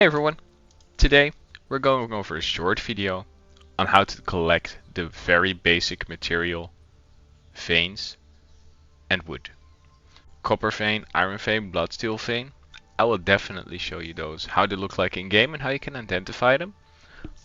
Hey everyone, today we're going over a short video on how to collect the very basic material veins and wood. Copper vein, iron vein, bloodsteel vein. I will definitely show you those, how they look like in game and how you can identify them.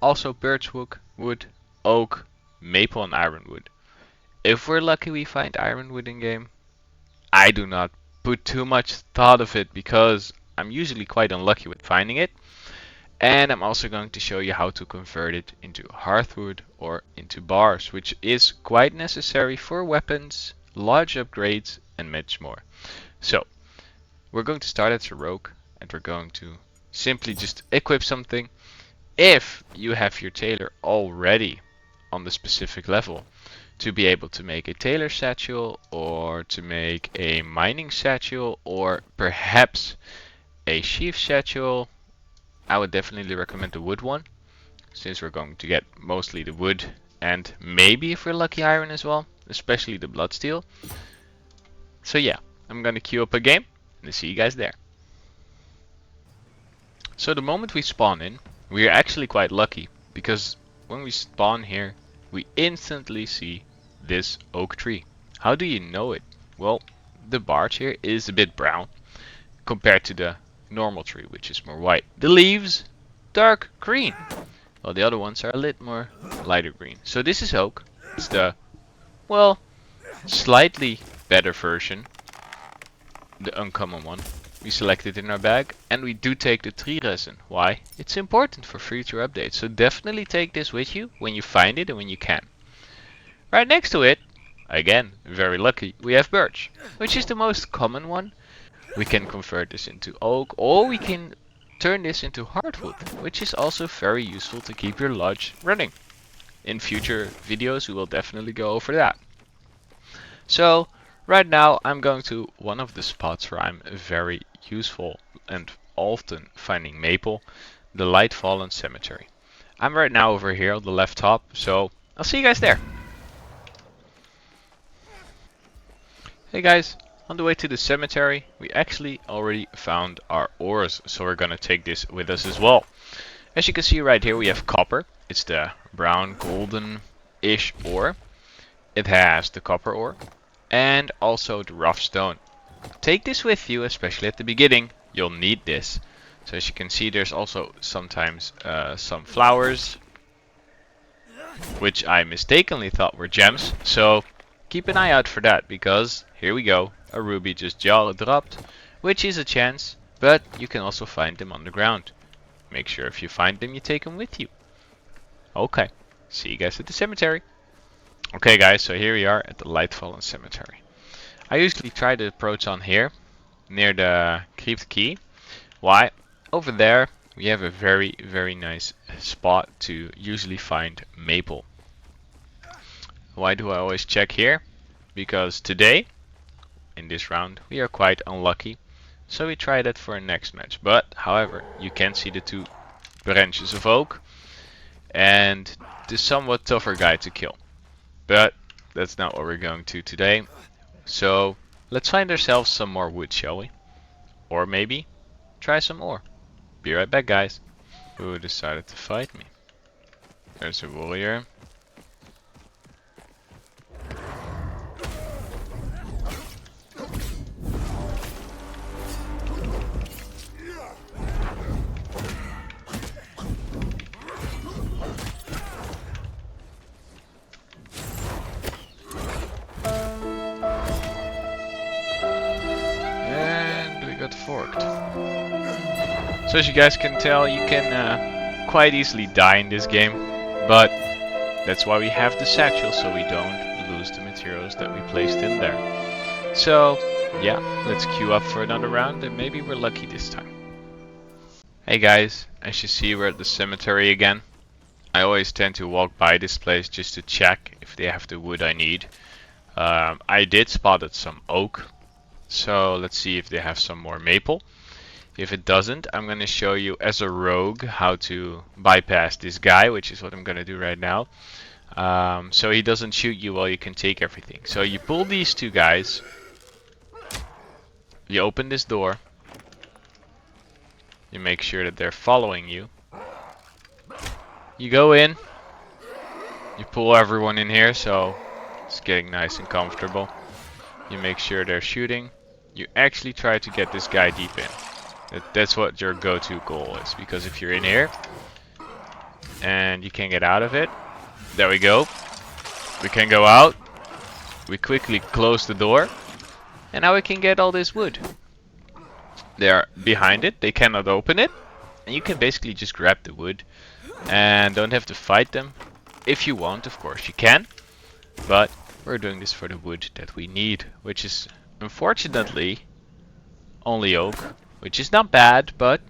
Also birchwood, wood, oak, maple and ironwood. If we're lucky we find ironwood in game. I do not put too much thought of it because I'm usually quite unlucky with finding it. And I'm also going to show you how to convert it into hearthwood or into bars, which is quite necessary for weapons, large upgrades, and much more. So, we're going to start as a rogue, and we're going to simply just equip something. If you have your tailor already on the specific level, to be able to make a tailor satchel, or to make a mining satchel, or perhaps a sheaf satchel, I would definitely recommend the wood one, since we're going to get mostly the wood and maybe if we're lucky iron as well, especially the bloodsteel. So yeah, I'm gonna queue up a game and see you guys there. So the moment we spawn in, we are actually quite lucky because when we spawn here, we instantly see this oak tree. How do you know it? Well, the bark here is a bit brown compared to the normal tree, which is more white. The leaves, dark green, while the other ones are a little more lighter green. So this is oak. It's the, well, slightly better version, the uncommon one. We select it in our bag, and we do take the tree resin. Why? It's important for future updates, so definitely take this with you when you find it and when you can. Right next to it, again, very lucky, we have birch, which is the most common one. We can convert this into oak, or we can turn this into hardwood, which is also very useful to keep your lodge running. In future videos we will definitely go over that. So right now I'm going to one of the spots where I'm very useful and often finding maple, the light fallen cemetery. I'm right now over here on the left top, so I'll see you guys there. Hey guys, on the way to the cemetery, we actually already found our ores, so we're gonna take this with us as well. As you can see right here, we have copper. It's the brown golden-ish ore. It has the copper ore and also the rough stone. Take this with you, especially at the beginning. You'll need this. So as you can see, there's also sometimes some flowers, which I mistakenly thought were gems. So keep an eye out for that, because here we go, a ruby just dropped, which is a chance, but you can also find them on the ground. Make sure if you find them you take them with you. Okay, see you guys at the cemetery. Okay guys, so here we are at the light fallen cemetery. I usually try to approach on here, near the crypt key. Why? Over there we have a very nice spot to usually find maple. Why do I always check here? Because today, in this round, we are quite unlucky. So we try that for our next match. But, however, you can see the two branches of oak and the somewhat tougher guy to kill. But that's not what we're going to today. So let's find ourselves some more wood, shall we? Or maybe try some ore. Be right back, guys. Who decided to fight me? There's a warrior. Forked. So as you guys can tell, you can quite easily die in this game, but that's why we have the satchel, so we don't lose the materials that we placed in there. So yeah, let's queue up for another round and maybe we're lucky this time. Hey guys, as you see, we're at the cemetery again. I always tend to walk by this place just to check if they have the wood I need. I did spot some oak. So let's see if they have some more maple. If it doesn't, I'm going to show you as a rogue how to bypass this guy, which is what I'm going to do right now. So he doesn't shoot you while you can take everything. So you pull these two guys. You open this door. You make sure that they're following you. You go in. You pull everyone in here, so it's getting nice and comfortable. You make sure they're shooting. You actually try to get this guy deep in. That's what your go-to goal is, because if you're in here and you can't get out of it, there we go. We can go out. We quickly close the door, and now we can get all this wood. They're behind it. They cannot open it, and you can basically just grab the wood and don't have to fight them. If you want, of course, you can. But we're doing this for the wood that we need, which is unfortunately only oak, which is not bad, but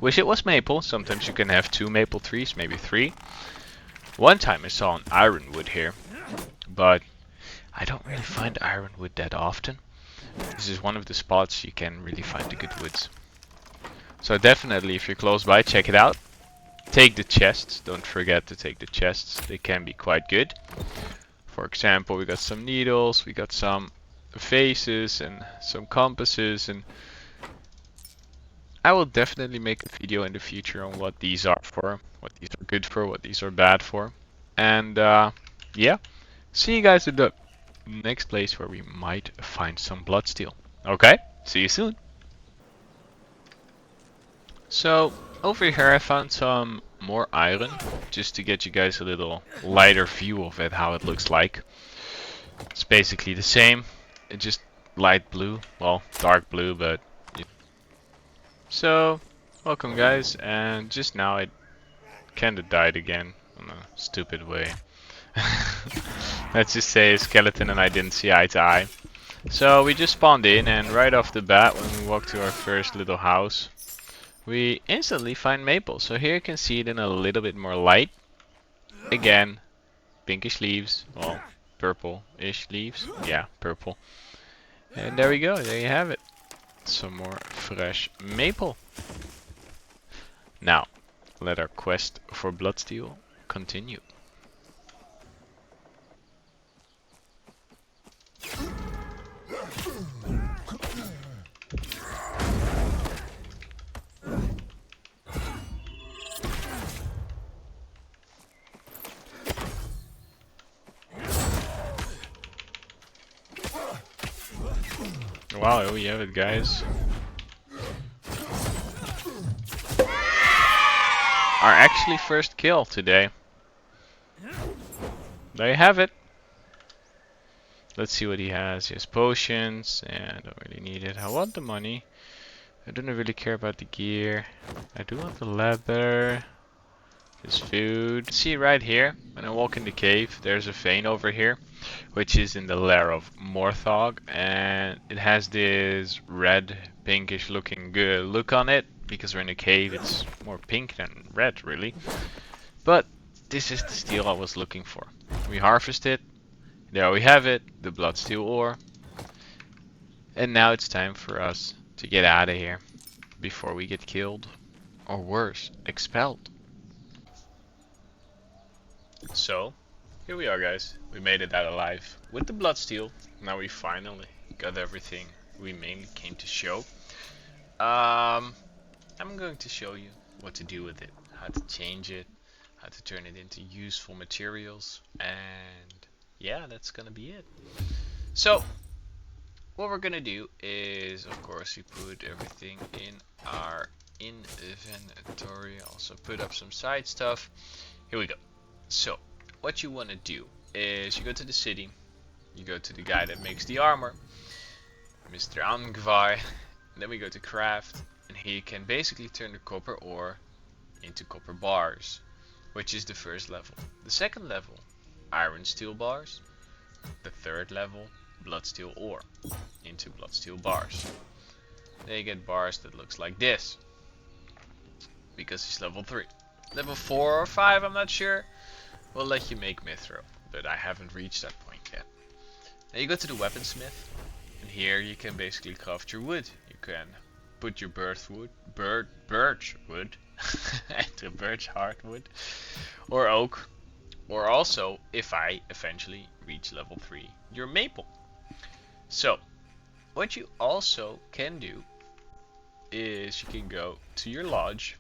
wish it was maple. Sometimes you can have 2 maple trees, maybe 3. One time I saw an ironwood here, but I don't really find ironwood that often. This is one of the spots you can really find the good woods. So definitely, if you're close by, check it out. Take the chests. Don't forget to take the chests. They can be quite good. For example, we got some needles, we got some faces and some compasses, and I will definitely make a video in the future on what these are for, what these are good for, what these are bad for. And yeah, see you guys at the next place where we might find some bloodsteel. Okay, see you soon. So over here I found some more iron, just to get you guys a little lighter view of it, how it looks like. It's basically the same, it's just light blue, well, dark blue, but so welcome guys. And just now I kinda died again in a stupid way. Let's just say a skeleton and I didn't see eye to eye. So we just spawned in, and right off the bat when we walk to our first little house, we instantly find maple. So here you can see it in a little bit more light. Again, pinkish leaves, well, purple-ish leaves. Yeah, purple. And there we go, there you have it. Some more fresh maple. Now, let our quest for Bloodsteel continue. Wow, we have it, guys. Our actually first kill today. There you have it. Let's see what he has. He has potions, and I don't really need it. I want the money. I don't really care about the gear. I do want the leather. This food. See right here, when I walk in the cave, there's a vein over here, which is in the lair of Morthog, and it has this red, pinkish looking good look on it. Because we're in a cave, it's more pink than red, really. But this is the steel I was looking for. We harvest it. There we have it, the Bloodsteel ore. And now it's time for us to get out of here before we get killed, or worse, expelled. So, here we are, guys. We made it out alive with the Bloodsteel. Now we finally got everything we mainly came to show. I'm going to show you what to do with it, how to change it, how to turn it into useful materials, and yeah, that's gonna be it. So, what we're gonna do is, of course, we put everything in our inventory. Also put up some side stuff. Here we go. So, what you want to do is you go to the city, you go to the guy that makes the armor, Mr. Angvar, and then we go to craft, and he can basically turn the copper ore into copper bars, which is the first level. The second level, iron steel bars. The third level, bloodsteel ore into bloodsteel bars. Then you get bars that looks like this, because it's level 3. Level 4 or 5, I'm not sure. We'll let you make mithril, but I haven't reached that point yet. Now you go to the weaponsmith, and here you can basically craft your wood. You can put your birch wood into birch hardwood, or oak, or also, if I eventually reach level 3, your maple. So, what you also can do is you can go to your lodge,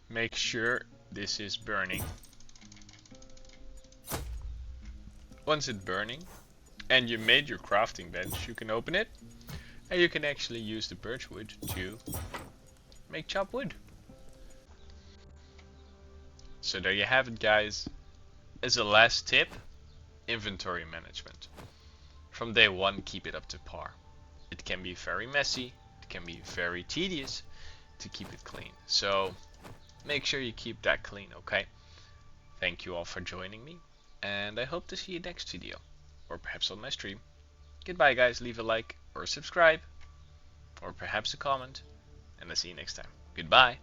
make sure this is burning. Once it's burning and you made your crafting bench, you can open it and you can actually use the birch wood to make chop wood. So there you have it, guys. As a last tip, inventory management. From day one, keep it up to par. It can be very messy, it can be very tedious to keep it clean. So make sure you keep that clean, okay? Thank you all for joining me, and I hope to see you next video, or perhaps on my stream. Goodbye guys, leave a like or subscribe, or perhaps a comment, and I'll see you next time. Goodbye.